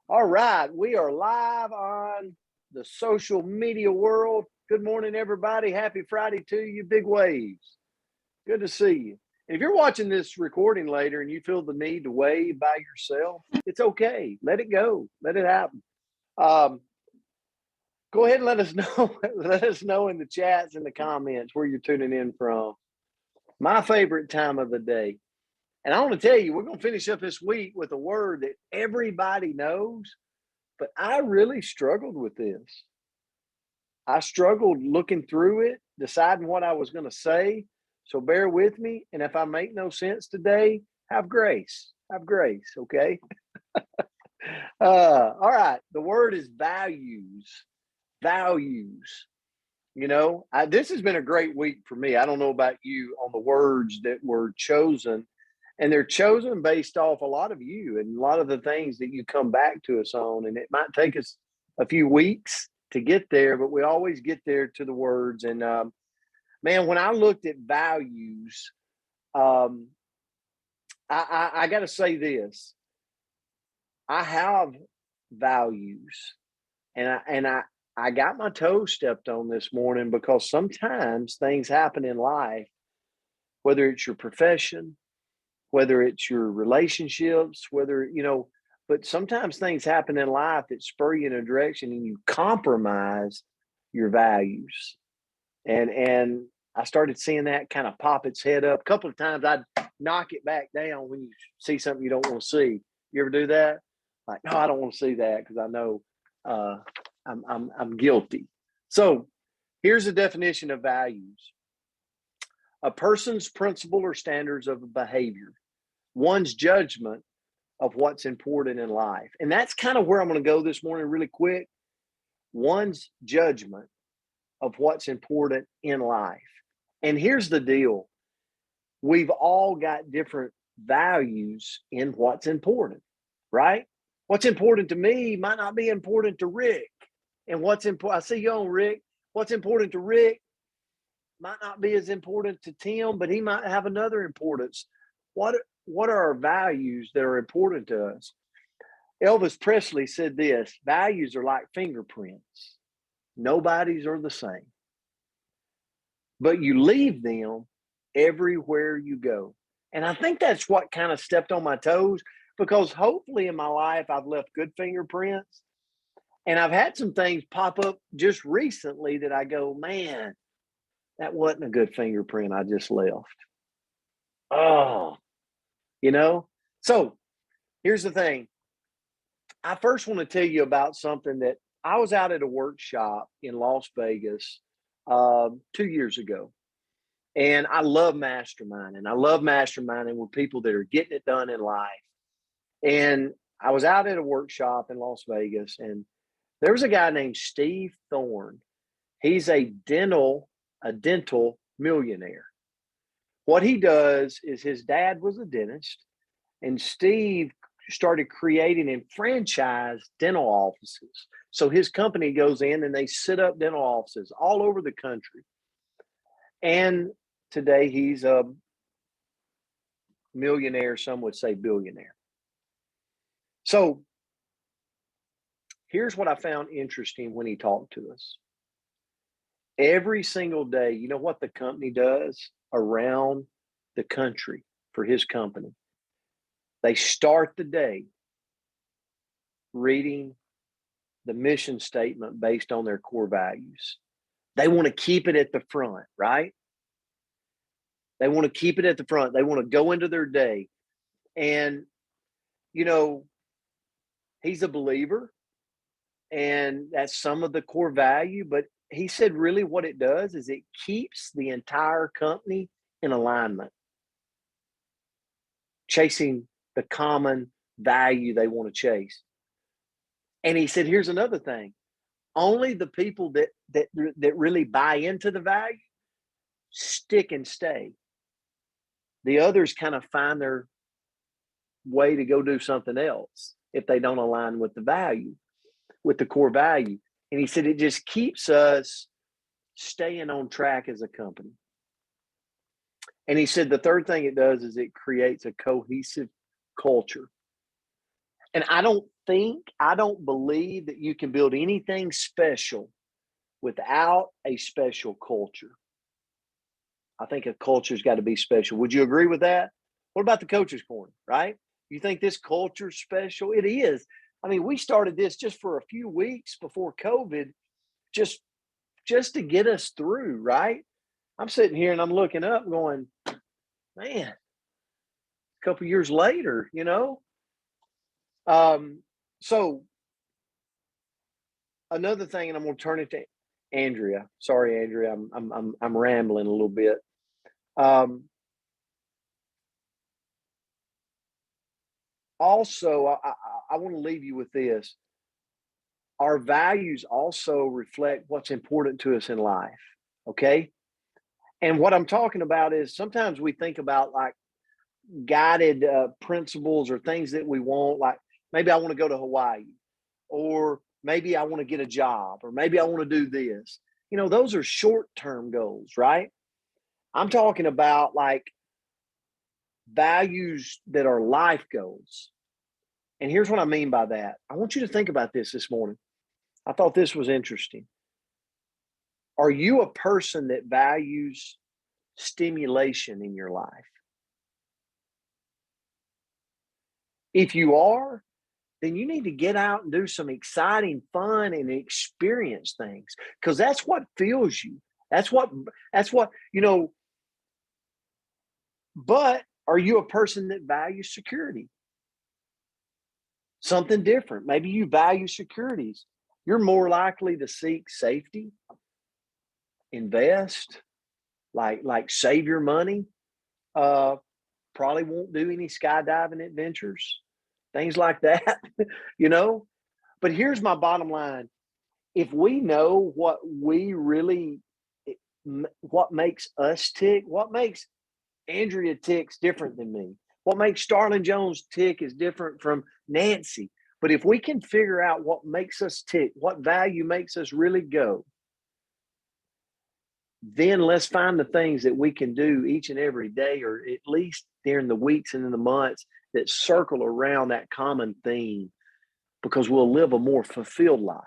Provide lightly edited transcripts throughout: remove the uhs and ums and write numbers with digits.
All right, we are live on the social media world. Good morning, everybody. Happy Friday to you, Big Waves. Good to see you. And if you're watching this recording later and you feel the need to wave by yourself, it's okay. Let it go. Let it happen. Go ahead and let us know. Let us know in the chats and the comments where you're tuning in from. My favorite time of the day. And I want to tell you, we're going to finish up this week with a word that everybody knows. But I really struggled with this. I struggled looking through it, deciding what I was going to say. So bear with me. And if I make no sense today, have grace. Have grace, okay? All right. The word is values. Values. This has been a great week for me. I don't know about you on the words that were chosen. And they're chosen based off a lot of you and a lot of the things that you come back to us on. And it might take us a few weeks to get there, but we always get there to the words. And man, when I looked at values, I got to say this: I have values, and I got my toes stepped on this morning because sometimes things happen in life, whether it's your profession, whether it's your relationships, but sometimes things happen in life that spur you in a direction and you compromise your values. And I started seeing that kind of pop its head up. A couple of times I'd knock it back down when you see something you don't want to see. You ever do that? Like, no, I don't want to see that because I know I'm guilty. So here's the definition of values: a person's principle or standards of behavior, one's judgment of what's important in life. And that's kind of where I'm going to go this morning really quick. One's judgment of what's important in life. And here's the deal. We've all got different values in what's important, right? What's important to me might not be important to Rick. And what's important, I see you on Rick. What's important to Rick might not be as important to Tim, but he might have another importance. What are our values that are important to us? Elvis Presley said this: values are like fingerprints. Nobody's are the same, but you leave them everywhere you go. And I think that's what kind of stepped on my toes, because hopefully in my life I've left good fingerprints, and I've had some things pop up just recently that I go, man, that wasn't a good fingerprint I just left. Oh, So here's the thing. I first want to tell you about something that I was out at a workshop in Las Vegas 2 years ago. And I love masterminding. I love masterminding with people that are getting it done in life. And I was out at a workshop in Las Vegas, and there was a guy named Steve Thorne. He's a dental millionaire. What he does is his dad was a dentist, and Steve started creating and franchised dental offices. So his company goes in and they set up dental offices all over the country. And today he's a millionaire, some would say billionaire. So here's what I found interesting when he talked to us. Every single day, you know what the company does around the country for his company? They start the day reading the mission statement based on their core values. They want to keep it at the front, right? They want to keep it at the front. They want to go into their day. And, he's a believer, and that's some of the core value. But he said really what it does is it keeps the entire company in alignment, chasing the common value they want to chase. And he said, here's another thing. Only the people that really buy into the value stick and stay. The others kind of find their way to go do something else if they don't align with the value, with the core value. And he said it just keeps us staying on track as a company. And he said the third thing it does is it creates a cohesive culture. And I don't believe that you can build anything special without a special culture. I think a culture's got to be special. Would you agree with that? What about the coach's corner, right? You think this culture's special? It is. I mean, we started this just for a few weeks before COVID, just to get us through, right? I'm sitting here and I'm looking up going, man, a couple years later, So another thing, and I'm going to turn it to Andrea. Sorry, Andrea, I'm rambling a little bit. Also, I want to leave you with this. Our values also reflect what's important to us in life. Okay. And what I'm talking about is sometimes we think about like guided principles or things that we want, like maybe I want to go to Hawaii, or maybe I want to get a job, or maybe I want to do this. Those are short-term goals, right? I'm talking about like values that are life goals. And here's what I mean by that. I want you to think about this morning. I thought this was interesting. Are you a person that values stimulation in your life? If you are, then you need to get out and do some exciting, fun, and experience things, because that's what fills you. That's what, but are you a person that values security? Something different. Maybe you value securities. You're more likely to seek safety, invest, like save your money. Probably won't do any skydiving adventures, things like that, But here's my bottom line. If we know what makes us tick, what makes Andrea ticks different than me, what makes Starlin Jones tick is different from Nancy. But if we can figure out what makes us tick, what value makes us really go, then let's find the things that we can do each and every day, or at least during the weeks and in the months, that circle around that common theme, because we'll live a more fulfilled life.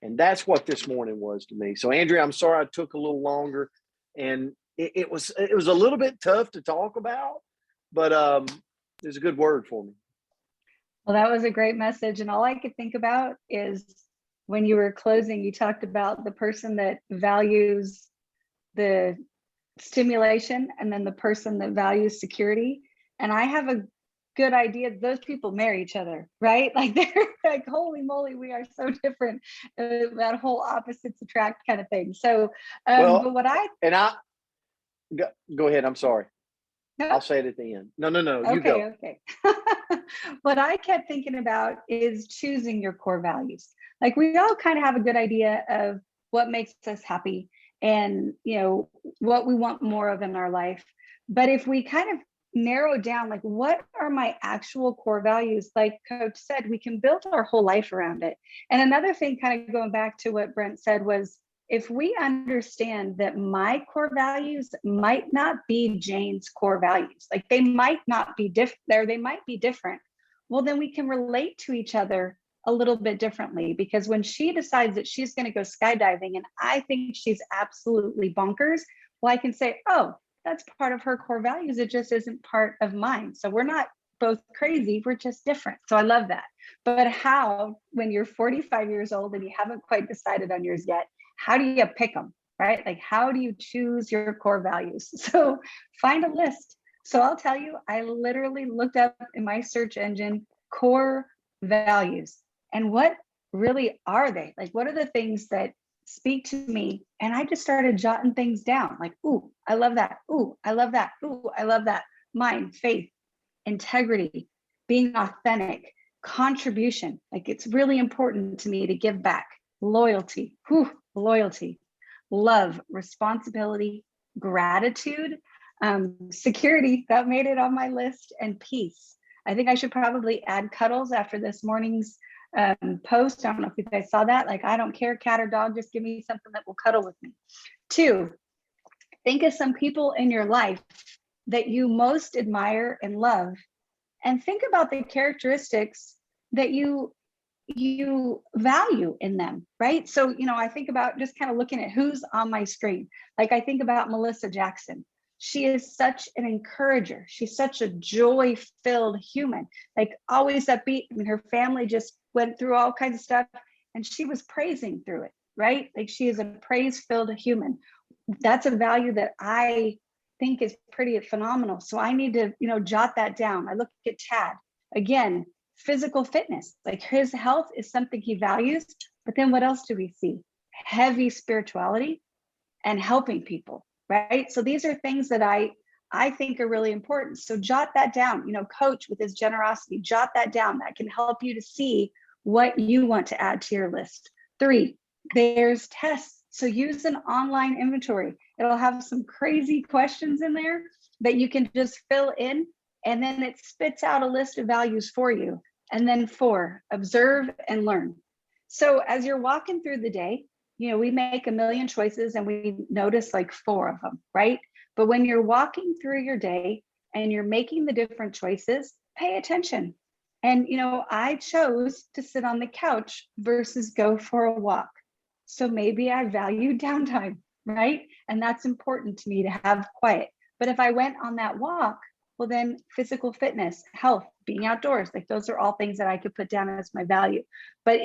And that's what this morning was to me. So, Andrea, I'm sorry I took a little longer, and it was a little bit tough to talk about, but it was a good word for me. Well, that was a great message. And all I could think about is when you were closing, you talked about the person that values the stimulation and then the person that values security. And I have a good idea those people marry each other, right? Like they're like, holy moly, we are so different. That whole opposites attract kind of thing. So, but what go ahead. I'm sorry. No? I'll say it at the end. No, okay, you go. Okay. What I kept thinking about is choosing your core values. Like we all kind of have a good idea of what makes us happy and, what we want more of in our life. But if we kind of narrow down, like, what are my actual core values? Like Coach said, we can build our whole life around it. And another thing, kind of going back to what Brent said, was if we understand that my core values might not be Jane's core values, like they might not be different, they might be different, well, then we can relate to each other a little bit differently, because when she decides that she's going to go skydiving and I think she's absolutely bonkers, well, I can say, oh, that's part of her core values. It just isn't part of mine. So we're not both crazy, we're just different. So I love that. But how, when you're 45 years old and you haven't quite decided on yours yet, how do you pick them, right? Like, how do you choose your core values? So find a list. So I'll tell you, I literally looked up in my search engine, core values, and what really are they? Like, what are the things that speak to me? And I just started jotting things down, like, ooh, I love that. Ooh, I love that. Ooh, I love that. Mine, faith, integrity, being authentic, contribution. Like, it's really important to me to give back. Loyalty, loyalty, love, responsibility, gratitude, security, that made it on my list, and peace. I think I should probably add cuddles after this morning's post. I don't know if you guys saw that. Like, I don't care, cat or dog, just give me something that will cuddle with me. 2, think of some people in your life that you most admire and love, and think about the characteristics that you value in them, right? So, I think about just kind of looking at who's on my screen. Like I think about Melissa Jackson. She is such an encourager. She's such a joy-filled human, like always upbeat. I mean, her family just went through all kinds of stuff and she was praising through it, right? Like she is a praise-filled human. That's a value that I think is pretty phenomenal. So I need to, jot that down. I look at Chad again, physical fitness, like his health is something he values. But then what else do we see? Heavy spirituality and helping people, right? So these are things that I think are really important. So jot that down. Coach with his generosity, jot that down. That can help you to see what you want to add to your list. 3, there's tests. So use an online inventory. It'll have some crazy questions in there that you can just fill in, and then it spits out a list of values for you. And then 4, observe and learn. So as you're walking through the day, we make a million choices and we notice like 4 of them, right? But when you're walking through your day and you're making the different choices, pay attention. And, I chose to sit on the couch versus go for a walk. So maybe I value downtime, right? And that's important to me to have quiet. But if I went on that walk, well, then physical fitness, health, being outdoors, like those are all things that I could put down as my value. But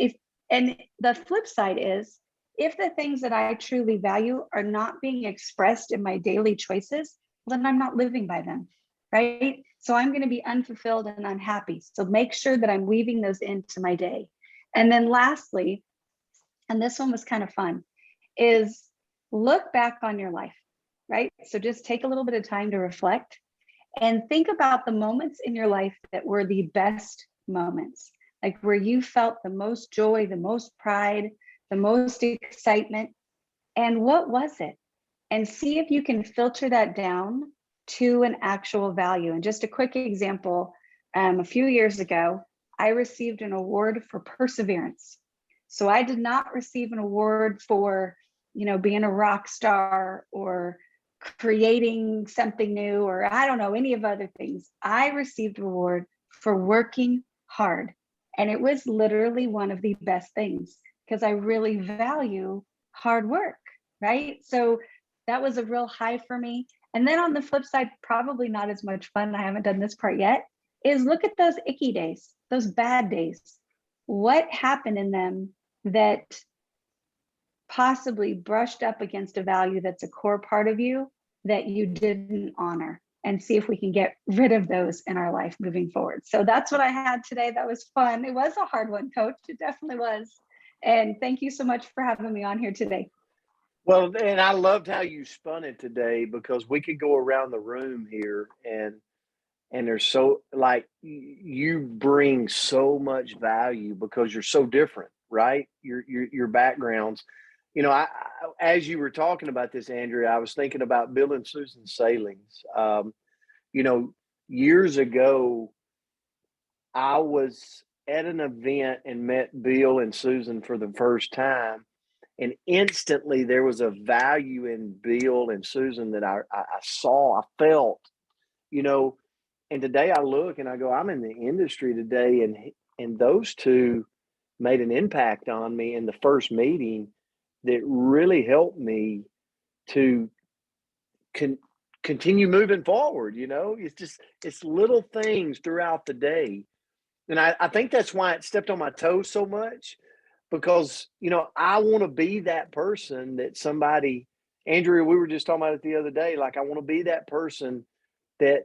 and the flip side is, if the things that I truly value are not being expressed in my daily choices, then I'm not living by them, right? So I'm going to be unfulfilled and unhappy. So make sure that I'm weaving those into my day. And then lastly, and this one was kind of fun, is look back on your life, right? So just take a little bit of time to reflect and think about the moments in your life that were the best moments, like where you felt the most joy, the most pride, the most excitement. And what was it? And see if you can filter that down to an actual value. And just a quick example, a few years ago, I received an award for perseverance. So I did not receive an award for, being a rock star or creating something new, or I don't know, any of other things. I received an award for working hard. And it was literally one of the best things because I really value hard work, right? So that was a real high for me. And then on the flip side, probably not as much fun, I haven't done this part yet, is look at those icky days, those bad days. What happened in them that possibly brushed up against a value that's a core part of you that you didn't honor, and see if we can get rid of those in our life moving forward. So that's what I had today. That was fun. It was a hard one, Coach. It definitely was. And thank you so much for having me on here today. Well, and I loved how you spun it today, because we could go around the room here and there's so, like, you bring so much value because you're so different, right? Your backgrounds. As you were talking about this, Andrea, I was thinking about Bill and Susan Salings. Years ago, I was at an event and met Bill and Susan for the first time. And instantly there was a value in Bill and Susan that I saw, I felt, and today I look and I go, I'm in the industry today. And those two made an impact on me in the first meeting that really helped me to continue moving forward. It's little things throughout the day. And I think that's why it stepped on my toes so much, because, I want to be that person that somebody, Andrea, we were just talking about it the other day. Like, I want to be that person that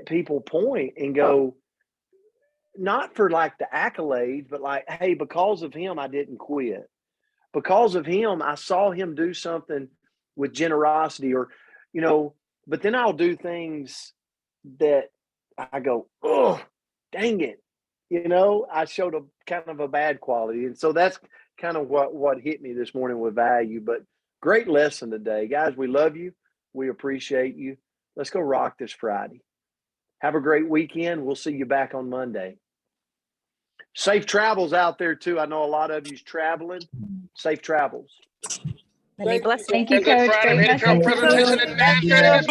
people point and go, not for like the accolades, but like, hey, because of him, I didn't quit. Because of him, I saw him do something with generosity, or, but then I'll do things that I go, oh, dang it. I showed a kind of a bad quality. And so that's kind of what hit me this morning with value. But great lesson today. Guys, we love you. We appreciate you. Let's go rock this Friday. Have a great weekend. We'll see you back on Monday. Safe travels out there, too. I know a lot of you's traveling. Safe travels. Many blessings. Thank you, Coach. Great message. Presentation and master.